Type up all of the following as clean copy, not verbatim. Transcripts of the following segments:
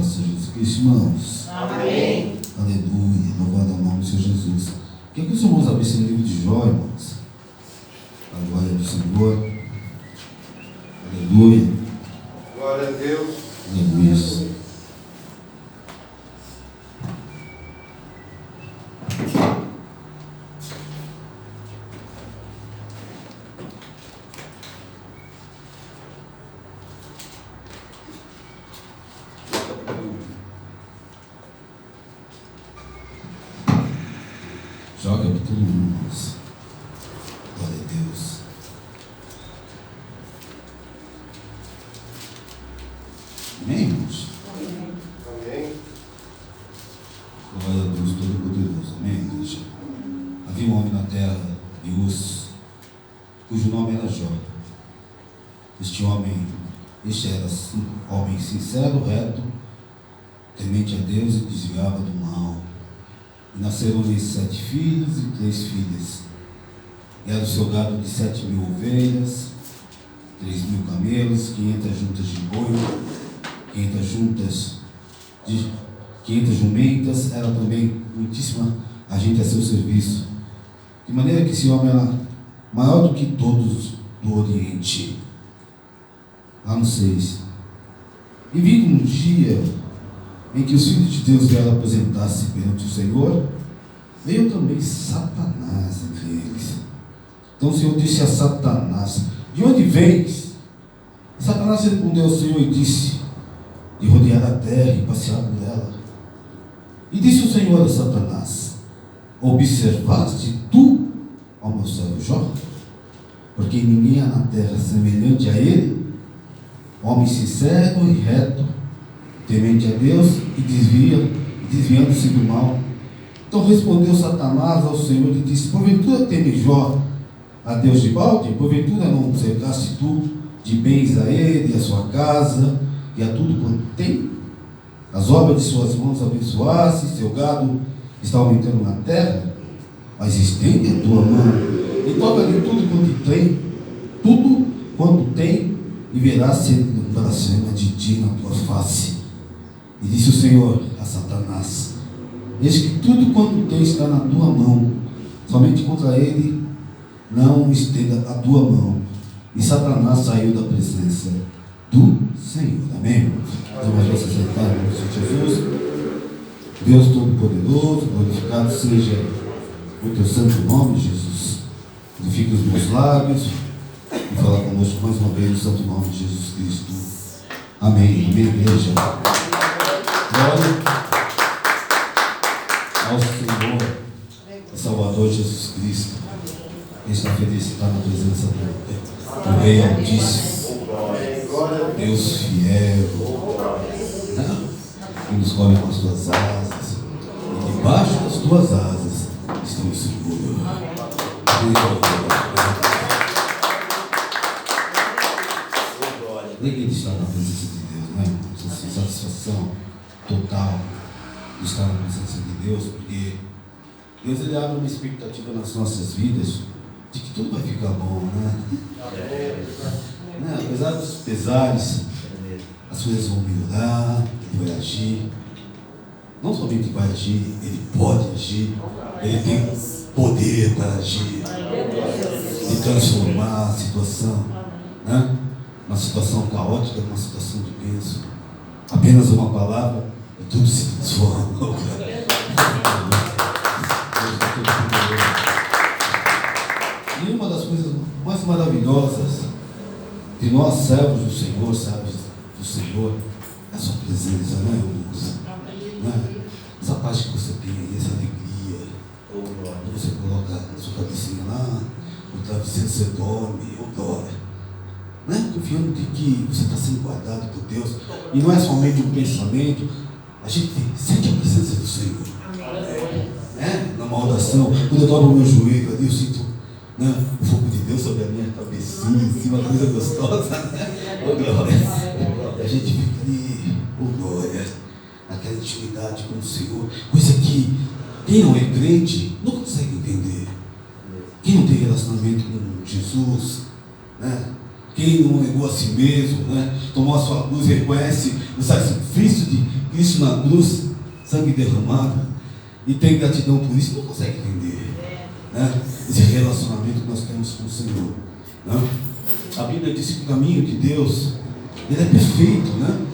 nosso Senhor Jesus Cristo, irmãos. Amém. Aleluia, louvado ao nome do Senhor Jesus. Quer que os irmãos abrissem o livro de Jó, irmãos? A glória do Senhor. Aleluia. Glória a Deus. Aleluia. Jó capítulo 1, irmãos. Glória a Deus. Amém, irmãos? Amém. Glória a Deus Todo-Poderoso. Amém, igreja? Havia um homem na terra de Uz, cujo nome era Jó. Este era um homem sincero, reto, temente a Deus e desviava do mal. E nasceram-lhe 7 filhos e 3 filhas. E era o seu gado de 7.000 ovelhas, 3.000 camelos, 500 juntas de boi, 500 jumentas. Era também muitíssima a gente a seu serviço. De maneira que esse homem era maior do que todos do Oriente. Lá no 6. E vindo um dia em que os filhos de Deus vieram apresentar-se perante o Senhor, veio também Satanás entre eles. Então o Senhor disse a Satanás: de onde vens? Satanás respondeu ao Senhor e disse: de rodear a terra e passear por ela. E disse o Senhor a Satanás: observaste tu ao meu servo Jó? Porque ninguém há na terra semelhante a ele, homem sincero e reto, temente a Deus e desviando-se do mal. Então respondeu Satanás ao Senhor e disse: porventura teme Jó a Deus de balde? Porventura não cercaste tu de bens a ele e a sua casa e a tudo quanto tem? As obras de suas mãos abençoaste, seu gado está aumentando na terra, mas estende a tua mão e toca-lhe tudo quanto tem, e verás se ele blasfema de ti na tua face. E disse o Senhor a Satanás: eis que tudo quanto tem está na tua mão, somente contra ele não estenda a tua mão. E Satanás saiu da presença do Senhor. Amém? Vamos nos sentar no Senhor Jesus. Deus Todo-Poderoso, glorificado seja o teu santo nome, Jesus. Purifica os meus lábios e fala conosco mais uma vez no santo nome de Jesus Cristo. Amém. Amém, igreja. Glória ao Senhor e Salvador Jesus Cristo. Está feliz de estar na presença do Rei Altíssimo, Deus fiel, que nos cobre com as tuas asas, e debaixo das tuas asas estamos seguros. Alegria de estar na presença de Deus, né, irmãos? Assim, satisfação total de estar na presença de Deus, porque Deus ele abre uma expectativa nas nossas vidas de que tudo vai ficar bom, né? Apesar dos pesares, as coisas vão melhorar, ele vai agir. Não somente vai agir, ele pode agir, ele tem poder para agir e transformar a situação, né? Uma situação caótica, uma situação de bênção. Apenas uma palavra e tudo se transforma. E uma das coisas mais maravilhosas de nós, servos do Senhor, é a sua presença, né, irmãos? Né? Essa paz que você tem aí, essa alegria. Quando você coloca a sua cabecinha lá, o travesseiro, você dorme, ou dorme. Né? Confiando de que você está sendo guardado por Deus. E não é somente um pensamento, a gente sente a presença do Senhor. Numa oração, quando eu dobro o meu joelho ali, eu sinto, né, o fogo de Deus sobre a minha cabecinha, assim, uma coisa gostosa, né? Oh, glória. A gente fica ali, oh, glória, naquela intimidade com o Senhor, coisa que quem não é crente não consegue entender. Quem não tem relacionamento com Jesus, né? Quem não negou a si mesmo, né? tomou a sua cruz, reconhece o sacrifício de Cristo na cruz, sangue derramado, e tem gratidão por isso, não consegue entender, né? Esse relacionamento que nós temos com o Senhor, né? A Bíblia diz que o caminho de Deus, ele é perfeito, né?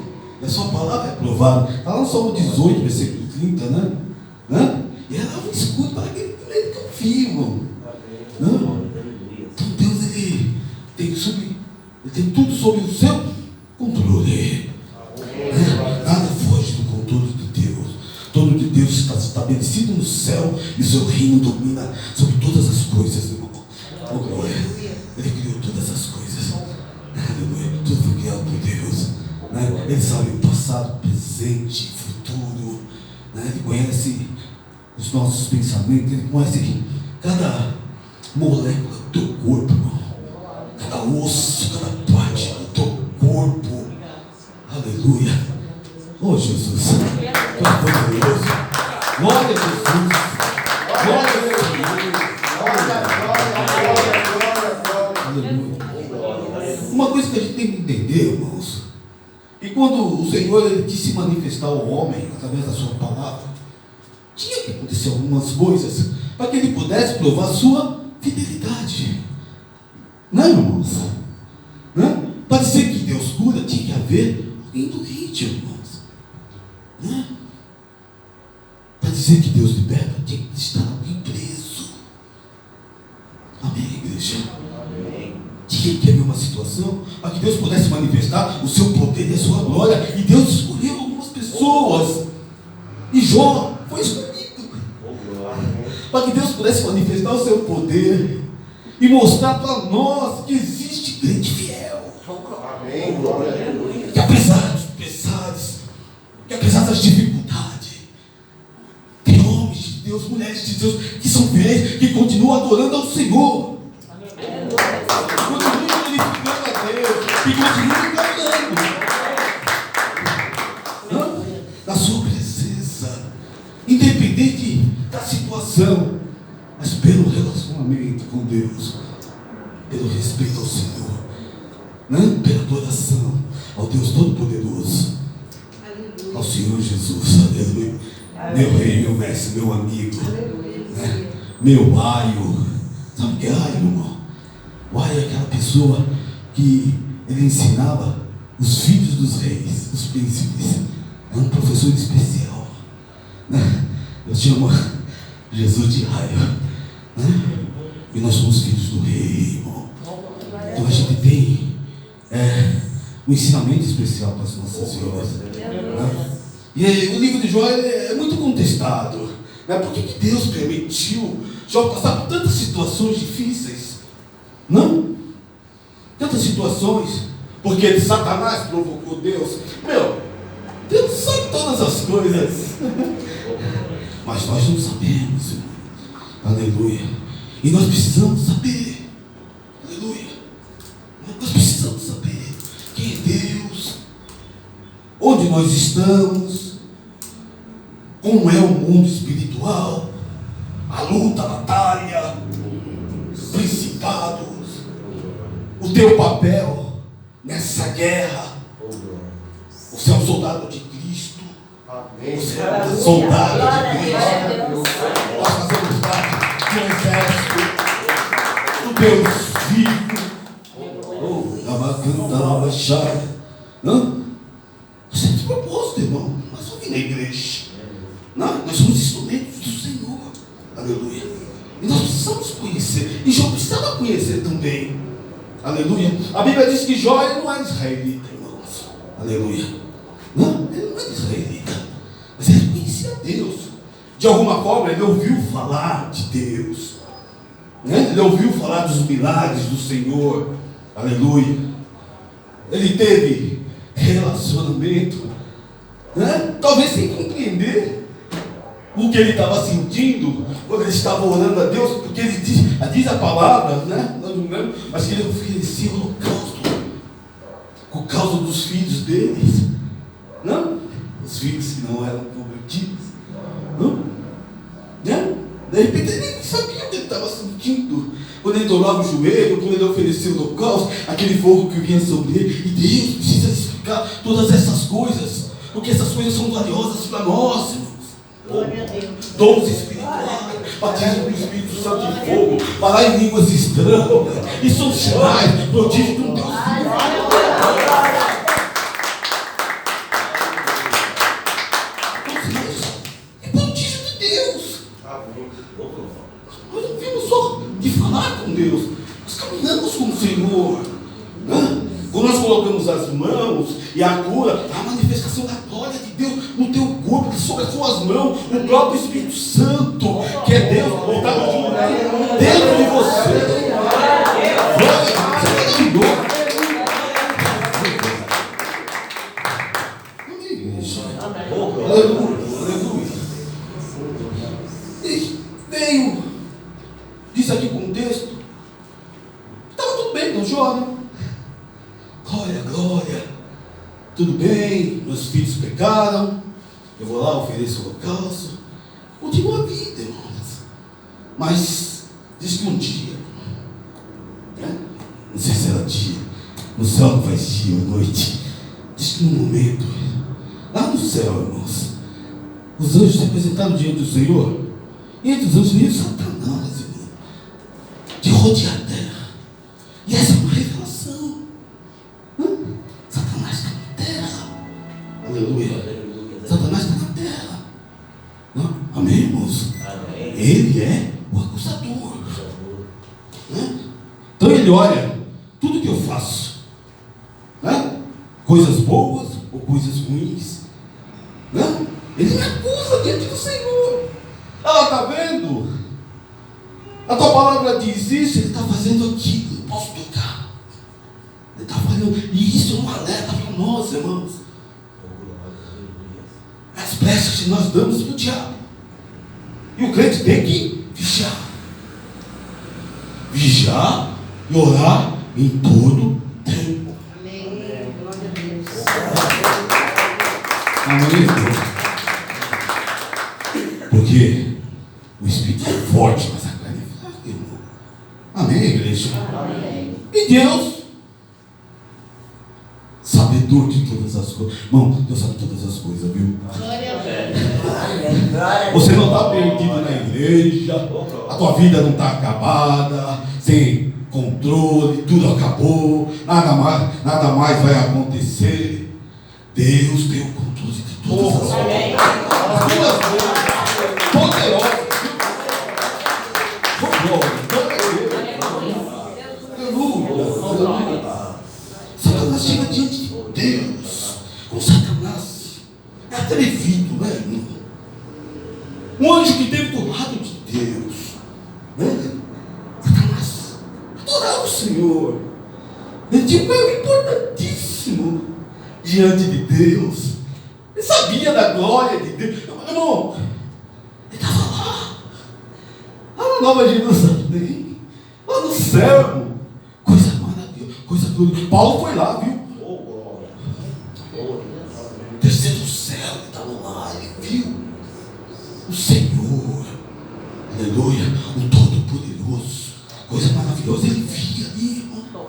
E a sua palavra é provada. Está lá no Salmo 18, versículo 30, né? E ela é um escudo para aquele que confia, irmão. Então Deus, ele tem tudo sob o seu controle. Nada foge do controle de Deus. Todo de Deus está estabelecido no céu e o seu reino domina sobre todas as coisas, irmão. Oh, glória. Ele criou todas as coisas. Aleluia. Tudo foi criado por Deus. Né? Ele sabe o passado, presente, futuro. Né? Ele conhece os nossos pensamentos. Ele conhece cada molécula do teu corpo, irmão. Cada osso, cada parte do teu corpo. Aleluia. Oh, Jesus. Que poderoso. Glória a Jesus. Glória a Deus. Aleluia. Uma coisa que a gente tem que entender, irmãos, e quando o Senhor ele quis se manifestar ao homem através da sua palavra, tinha que acontecer algumas coisas para que ele pudesse provar a sua fidelidade. Não, irmãos? Não? Para dizer que Deus cura, tinha que haver alguém doente, irmãos. Não? Para dizer que Deus liberta, tinha que estar alguém preso. Amém, igreja? Amém. Tinha que haver uma situação para que Deus pudesse manifestar o seu poder e a sua glória. E Deus escolheu algumas pessoas. E Jó foi escolhido para que Deus pudesse manifestar o seu poder e mostrar para nós que existe crente fiel. Amém. Glória a Deus. Que apesar dos pesares, que apesar das dificuldades, tem homens de Deus, mulheres de Deus que são fiéis, que continuam adorando ao Senhor. Continuem glorificando a Deus e continuem caminhando na sua presença, independente da situação, mas pelo relacionamento com Deus, pelo respeito ao Senhor, né? Pela adoração ao Deus Todo-Poderoso, ao Senhor Jesus, aleluia. Meu rei, meu mestre, meu amigo, né? Meu aio. Sabe o que é aio, irmão? O aio é aquela pessoa que ele ensinava os filhos dos reis, os príncipes. É um professor especial, né? Eu chamo Jesus de aio, né? E nós somos filhos do rei, irmão. Então a gente tem um ensinamento especial para as nossas vidas, né? E o livro de Jó é muito contestado, né? Por que Deus permitiu Jó passar por tantas situações difíceis? Não? Tantas situações. Porque Satanás provocou Deus. Deus sabe todas as coisas. Mas nós não sabemos, irmão. Aleluia. E nós precisamos saber. Aleluia. Nós precisamos saber quem é Deus, onde nós estamos, como é o mundo espiritual, a luta, a batalha, os principados, o teu papel nessa guerra. Você é um soldado de Cristo. Você é um soldado de Cristo. Nós fazemos parte do exército, do Deus vivo. Não? Nós temos propósito, irmão. Nós somos na igreja. Não? Nós somos instrumentos do Senhor. Aleluia. E nós precisamos conhecer. E Jó precisava conhecer também. Aleluia. A Bíblia diz que Jó ele não é israelita, irmãos. Aleluia. Não? Ele não é israelita. Mas ele conhecia Deus. De alguma forma ele ouviu falar de Deus. Né? Ele ouviu falar dos milagres do Senhor. Aleluia. Ele teve relacionamento, né? Talvez sem compreender o que ele estava sentindo quando ele estava orando a Deus, porque ele diz a palavra, né? Nós não lembro, mas que ele oferecia holocausto por causa dos filhos deles, não? Os filhos que não eram convertidos, não? Né? De repente ele nem sabia o que ele estava sentindo. Quando ele dobrava o joelho, quando ele oferecia o holocausto, aquele fogo que vinha sobre ele, e Deus precisa explicar. todas essas coisas, porque essas coisas são valiosas para nós, irmãos. Dons espirituais, batismo do Espírito Santo de fogo, falar em línguas estranhas, e são sinais, prodígios de um Deus vivo. É prodígio de Deus. Nós não vimos só de falar com Deus, nós caminhamos com o Senhor. Quando nós colocamos as mãos e a cura, a manifestação da glória de Deus no teu corpo, sobre as suas mãos, o próprio Espírito Santo, que é Deus, voltado dentro de você. Aleluia. Veio, diz aqui com o texto, estava tudo bem, não chora. Glória, tudo bem, meus filhos pecaram, eu vou lá, ofereço o holocausto, continua a vida, irmãos. Mas diz que um dia, não sei se era dia, no céu não faz dia ou noite, diz que no momento, lá no céu, irmãos, os anjos se apresentaram diante do Senhor, e entre os anjos veio Satanás, irmão, de rodear a terra. E essa é uma revelação. Satanás está na terra. Aleluia. Satanás está na terra. Não? Amém, irmãos? Amém. Ele é o acusador. Então ele olha tudo que eu faço, coisas boas ou coisas ruins, ele me acusa diante do Senhor. Ela está vendo? A tua palavra diz isso, ele está fazendo aquilo, eu posso tocar. Ele está falando, e isso é um alerta para nós, irmãos. As brechas que nós damos para o diabo. E o crente tem que vigiar. Vigiar e orar em todo tempo. Amém. Glória a Deus. Amém. Porque o Espírito é forte, mas a carne é fraca, irmão. Amém, igreja? Amém. E Deus, sabedor de todas as coisas. Irmão, Deus sabe todas as coisas, viu? Glória a Deus. Você não está perdido na igreja, a tua vida não está acabada, sem controle, tudo acabou, nada mais vai acontecer. Deus tem o controle de todas as coisas. As duas coisas poderosas. Aleluia. Satanás chega diante de Deus. Com Satanás é atrevido, né, irmão? Um anjo que teve do lado de Deus, Satanás adorava o Senhor. Ele tinha um papel importantíssimo diante de Deus. Ele sabia da glória de Deus. Irmão, ele estava lá na Nova Jerusalém, lá no céu, irmão. Coisa maravilhosa, coisa gloriosa. Paulo foi lá, viu? Terceiro céu, ele estava lá, ele viu o Senhor, aleluia, o Todo-Poderoso, coisa maravilhosa, ele via ali, irmão,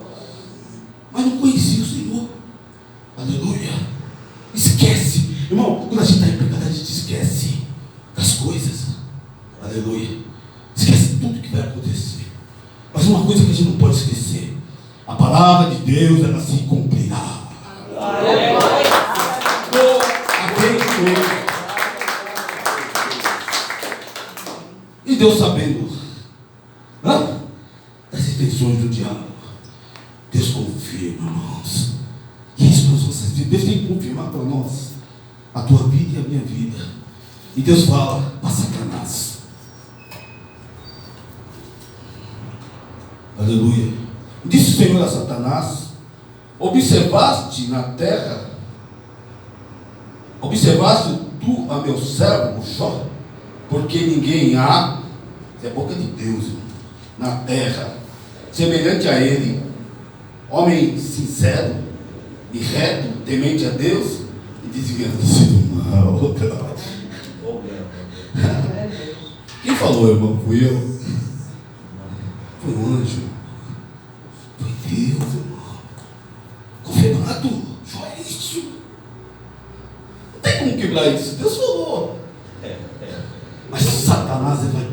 mas não conhecia o Senhor, aleluia. Esquece, irmão, quando a gente está em pecado, a gente esquece das coisas, aleluia, esquece tudo que vai acontecer. Mas uma coisa que a gente não pode esquecer: a palavra de Deus, ela se cumprirá. E Deus, sabendo das intenções do diabo, Deus confirma, irmãos. E isso para as nossas vidas, Deus tem que confirmar para nós a tua vida e a minha vida. E Deus fala para Satanás, aleluia. Disse o Senhor a Satanás: observaste na terra, observaste tu a meu servo Jó, porque ninguém há, é a boca de Deus, irmão, na terra, semelhante a ele, homem sincero e reto, temente a Deus e desviando-se do mal. Quem falou, irmão? Fui eu. Foi um anjo. Foi Deus, irmão. Confirmado. Só isso. diga isso. Deus falou. Mas Satanás vai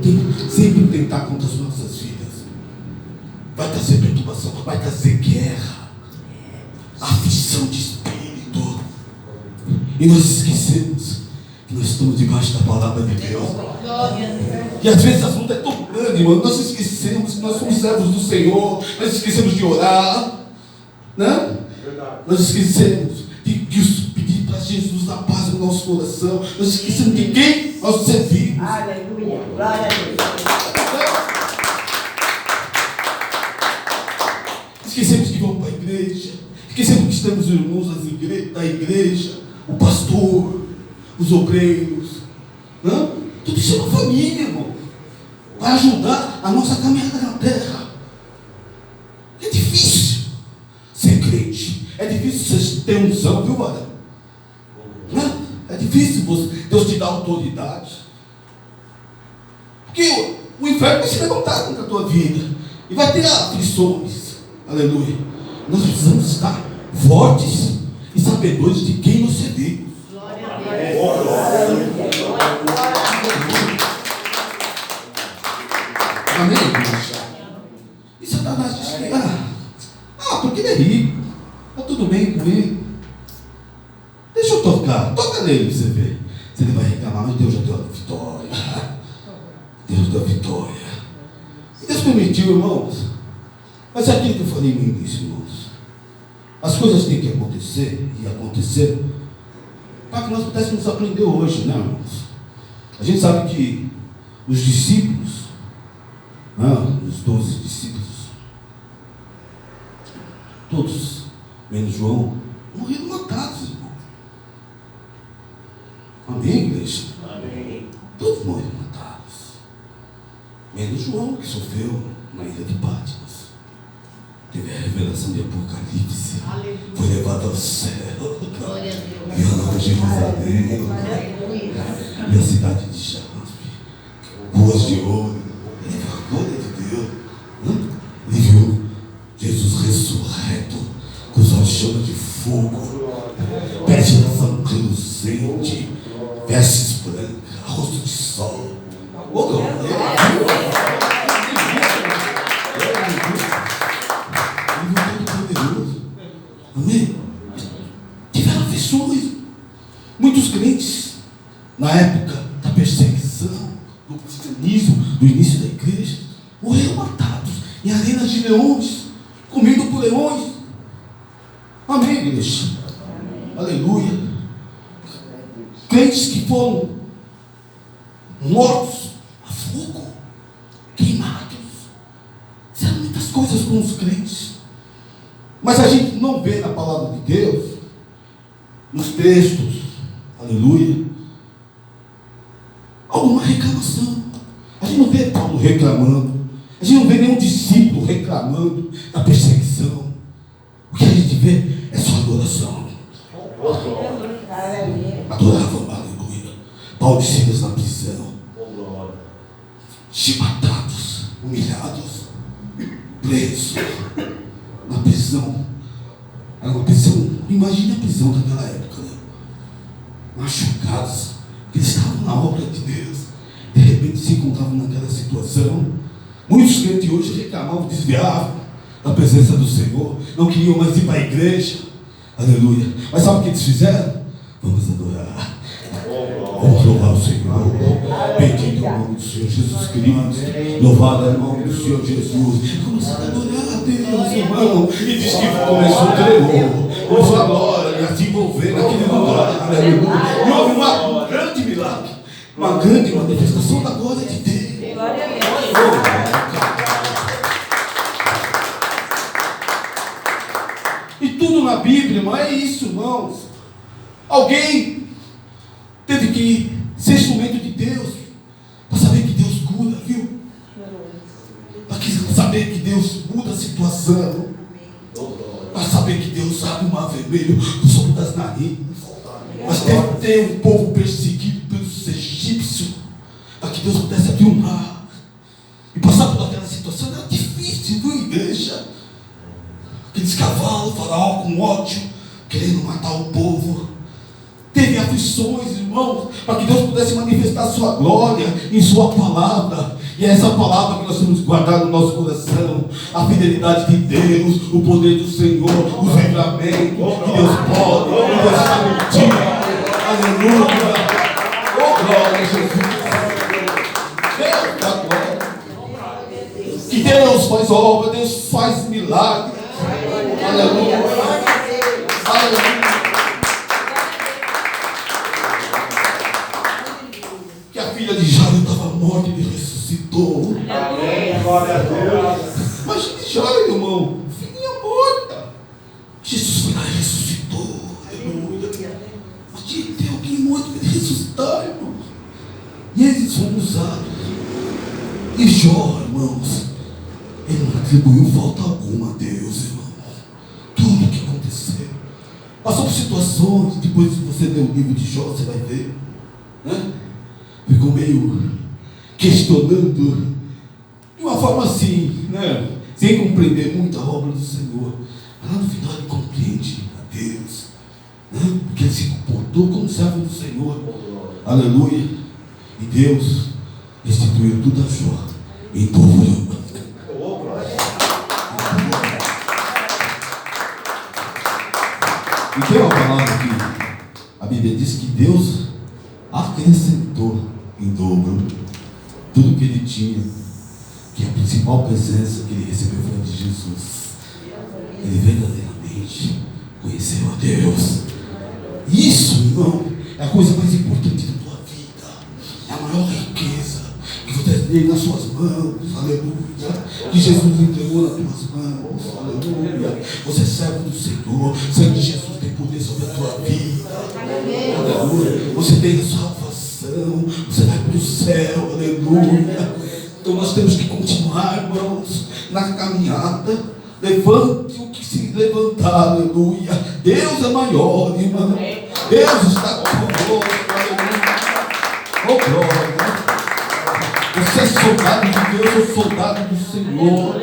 sempre tentar contra as nossas vidas. Vai trazer perturbação, vai trazer guerra, aflição de espírito. E nós esquecemos que nós estamos debaixo da palavra de Deus. E às vezes a luta é tão grande, irmão. Nós esquecemos que nós somos servos do Senhor. Nós esquecemos de orar, né? Nós esquecemos de pedir para Jesus a paz no nosso coração. Nós esquecemos de quem nós servimos. Aleluia. Glória a Deus. Esquecemos que vamos para a igreja. Esquecemos que estamos irmãos da igreja. O pastor, os obreiros. Né? Tudo isso é uma família, irmão. Para ajudar a nossa caminhada na terra. É difícil ser crente. É difícil você ter unção, viu, varão? Né? É difícil Deus te dar autoridade. Porque o inferno vai se levantar contra a tua vida. E vai ter aflições. Aleluia. Nós precisamos estar fortes e sabedores de quem nós servimos. Glória a Deus. Amém? E Satanás diz que, porque ele é rico. Está tudo bem com ele. Deixa eu tocar. Toca nele para você ver. Se ele vai reclamar, mas Deus já deu a vitória. Deus deu a vitória. E Deus permitiu, irmãos. Mas é aquilo que eu falei no início, irmãos. As coisas têm que acontecer e acontecer para que nós pudéssemos aprender hoje, né, irmãos? A gente sabe que os discípulos, os 12 discípulos, todos, menos João, morreram matados, irmão. Amém, igreja? Amém. Todos morreram matados. Menos João, que sofreu na ilha de Patmos. Teve a revelação de Apocalipse. Aleluia. Foi levado ao céu. Glória a Deus. E a nova Jerusalém. E a cidade de Jaspe. Ruas de ouro. Ele viu a glória de Deus. Ele viu Jesus ressurreto. Com os olhos chama de fogo. Pés de razão reluzente. Vestes brancas. Rosto de sol. Oh, glória. Amém? Tiveram aflições. Muitos crentes, na época da perseguição, do cristianismo, do início da igreja, morreram matados em arenas de leões, comidos por leões. Amém, igreja? Amém. Aleluia. Crentes que foram mortos a fogo, queimados. Fizeram muitas coisas com os crentes. Mas a gente não vê na palavra de Deus, nos textos, aleluia, alguma reclamação. A gente não vê Paulo reclamando. A gente não vê nenhum discípulo reclamando da perseguição. O que a gente vê é só adoração. Adoravam, aleluia. Paulo e Silas na prisão, chibatados, humilhados, presos. Na prisão, era uma prisão, imagine a prisão daquela época, né? Machucados, eles estavam na obra de Deus, de repente se encontravam naquela situação. Muitos crentes hoje reclamavam, desviavam da presença do Senhor, não queriam mais ir para a igreja, aleluia. Mas sabe o que eles fizeram? Vamos adorar. Vamos louvar o Senhor. Bendito é o nome do Senhor Jesus Cristo. Louvado é o nome do Senhor Jesus. Começou a adorar a Deus, irmão. E diz que começou a tremor. Começou a glória a se envolver naquele lugar. Aleluia. E houve uma grande milagre. Uma grande manifestação da glória de Deus. Glória a Deus. E tudo na Bíblia, irmão, é isso, irmãos. Alguém teve que ser instrumento de Deus para saber que Deus cura, viu? Para saber que Deus muda a situação, para saber que Deus abre o mar vermelho sobre das narinas. Mas teve que ter um povo perseguido pelos egípcios para que Deus pudesse abrir o mar e passar por aquela situação. Era difícil, viu, igreja? Aqueles cavalos, faraó com ódio, querendo matar o povo. Teve aflições, irmão. irmãos, para que Deus pudesse manifestar a sua glória em sua palavra. E é essa palavra que nós temos guardado no nosso coração, a fidelidade de Deus, o poder do Senhor, os livramentos que Deus pode, que Deus permitir. Aleluia! Oh, glória a Jesus! Deus da glória! Que Deus faz obra, Deus faz milagre. Aleluia! Aleluia! Que a filha de Jairo estava morta e ele ressuscitou. Amém. Glória a Deus. Imagine Jairo, irmão, filhinha morta. Jesus foi lá e ressuscitou. Aleluia. Imagine ter alguém morto para ele ressuscitar, irmão. E eles foram usados. E Jó, irmãos, ele não atribuiu falta alguma a Deus, irmão. Tudo o que aconteceu. Passou por situações, depois se você ler o livro de Jó, você vai ver, né? Ficou meio questionando, de uma forma assim, né? Sem compreender muito a obra do Senhor. Mas lá no final ele compreende a Deus, né? Porque ele se comportou como servo do Senhor. Aleluia. E Deus restituiu tudo a Jó em dobro. E tem uma palavra que a Bíblia diz que Deus acrescentou em dobro tudo que ele tinha, que a principal presença que ele recebeu foi a de Jesus. Ele verdadeiramente conheceu a Deus. Isso, irmão, é a coisa mais importante da tua vida, é a maior riqueza que você tem nas suas mãos. Aleluia. Que Jesus entregou nas tuas mãos. Aleluia. Você é servo do Senhor. Sabe que Jesus tem poder sobre a tua vida. Aleluia. Você tem a salvação. Você vai para o céu. Aleluia. Então nós temos que continuar, irmãos, na caminhada. Levante o que se levantar. Aleluia. Deus é maior, irmão. Deus está conosco. Aleluia. Oh, glória. Você é soldado de Deus, eu sou soldado do Senhor.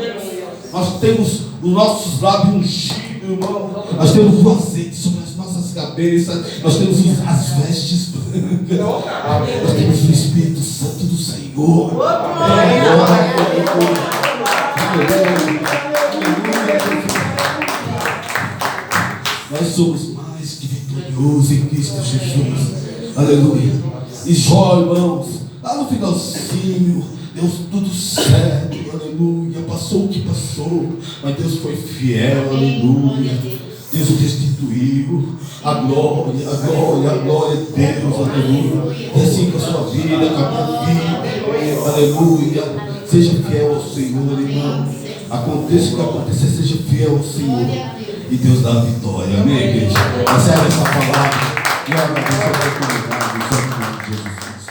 Nós temos os nossos lábios ungidos, irmão. Nós temos o azeite sobre as nossas cabeças. Nós temos as vestes brancas. Nós temos o Espírito Santo do Senhor. Nós somos mais que vitoriosos em Cristo Jesus. Aleluia. E Jó, irmãos, lá no finalzinho, Deus tudo certo, aleluia, passou o que passou, mas Deus foi fiel, aleluia, Deus o restituiu, a glória, a glória, a glória de Deus, aleluia, e assim com a sua vida, com a minha vida, aleluia, seja fiel ao Senhor, irmão, aconteça o que acontecer, seja fiel ao Senhor, e Deus dá a vitória, amém, igreja? Recebe essa palavra, e agradeço a oportunidade, em nome de Jesus.